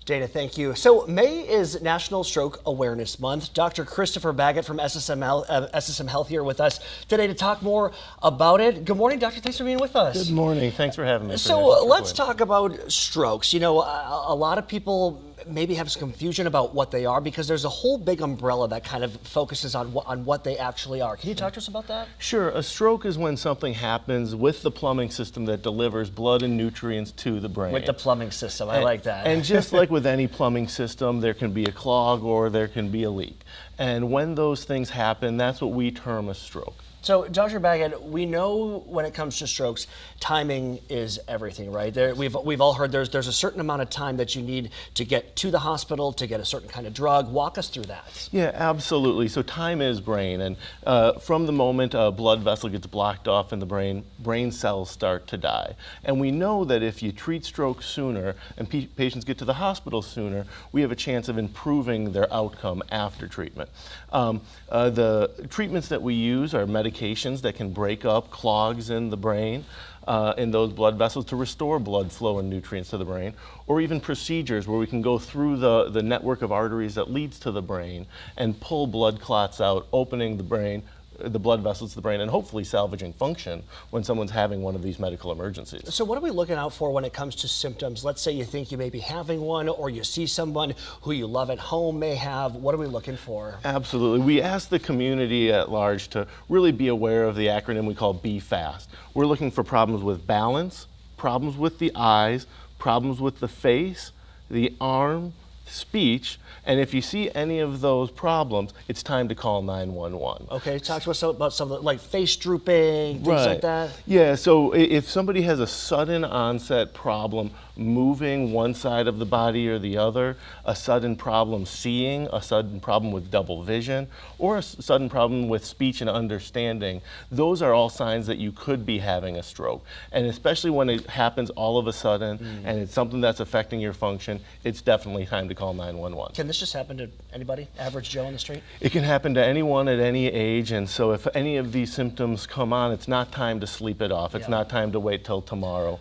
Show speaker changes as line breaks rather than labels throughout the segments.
Dana, thank you. So May is National Stroke Awareness Month. Dr. Christopher Baggott from SSM Health here with us today to talk more about it. Good morning, doctor. Thanks for being with us.
Good morning. Thanks for having me.
So let's talk about strokes. You know, a lot of people maybe have some confusion about what they are because there's a whole big umbrella that kind of focuses on what they actually are. Can you talk to us about that?
Sure. A stroke is when something happens with the plumbing system that delivers blood and nutrients to the brain.
With the plumbing system, I like that.
And just like with any plumbing system, there can be a clog or there can be a leak. And when those things happen, that's what we term a stroke.
So, Dr. Baggott, we know when it comes to strokes, timing is everything, right? We've all heard there's a certain amount of time that you need to get to the hospital to get a certain kind of drug. Walk us through that.
Yeah, absolutely. So time is brain, and from the moment a blood vessel gets blocked off in the brain cells start to die. And we know that if you treat stroke sooner and patients get to the hospital sooner, we have a chance of improving their outcome after treatment. The treatments that we use are medications that can break up clogs in the brain, in those blood vessels to restore blood flow and nutrients to the brain, or even procedures where we can go through the network of arteries that leads to the brain and pull blood clots out, opening the brain, the blood vessels to the brain, and hopefully salvaging function when someone's having one of these medical emergencies.
So what are we looking out for when it comes to symptoms? Let's say you think you may be having one, or you see someone who you love at home may have. What are we looking for?
Absolutely. We ask the community at large to really be aware of the acronym we call Be Fast. We're looking for problems with balance, problems with the eyes, problems with the face, the arm, speech, and if you see any of those problems, it's time to call 911.
Okay, talk to us about something like face drooping, things like that.
Yeah, so if somebody has a sudden onset problem moving one side of the body or the other, a sudden problem seeing, a sudden problem with double vision, or a sudden problem with speech and understanding, those are all signs that you could be having a stroke. And especially when it happens all of a sudden and it's something that's affecting your function, it's definitely time to call 911.
Can this just happen to anybody, average Joe on the street?
It can happen to anyone at any age, and so if any of these symptoms come on, it's not time to sleep it off. It's not time to wait till tomorrow.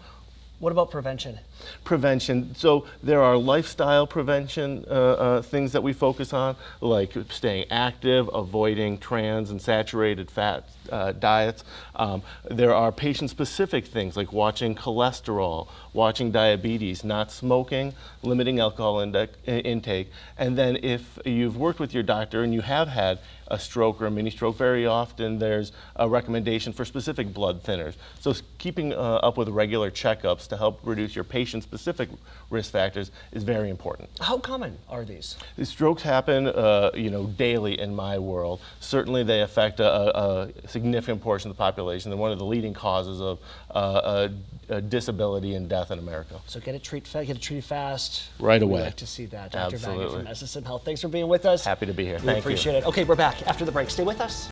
What about prevention?
Prevention. So there are lifestyle prevention things that we focus on, like staying active, avoiding trans and saturated fat diets. There are patient-specific things like watching cholesterol, watching diabetes, not smoking, limiting alcohol intake. And then if you've worked with your doctor and you have had a stroke or a mini stroke, very often there's a recommendation for specific blood thinners. So keeping up with regular checkups to help reduce your patient-specific risk factors is very important.
How common are these?
These strokes happen, daily in my world. Certainly, they affect a significant portion of the population. They're one of the leading causes of disability and death in America.
So get it treated fast.
Right away.
We'd like to see that. Dr. Baggott
Absolutely.
from SSM Health. Thanks for being with us.
Happy to be here.
We
Thank you.
appreciate it. Okay, we're back after the break. Stay with us.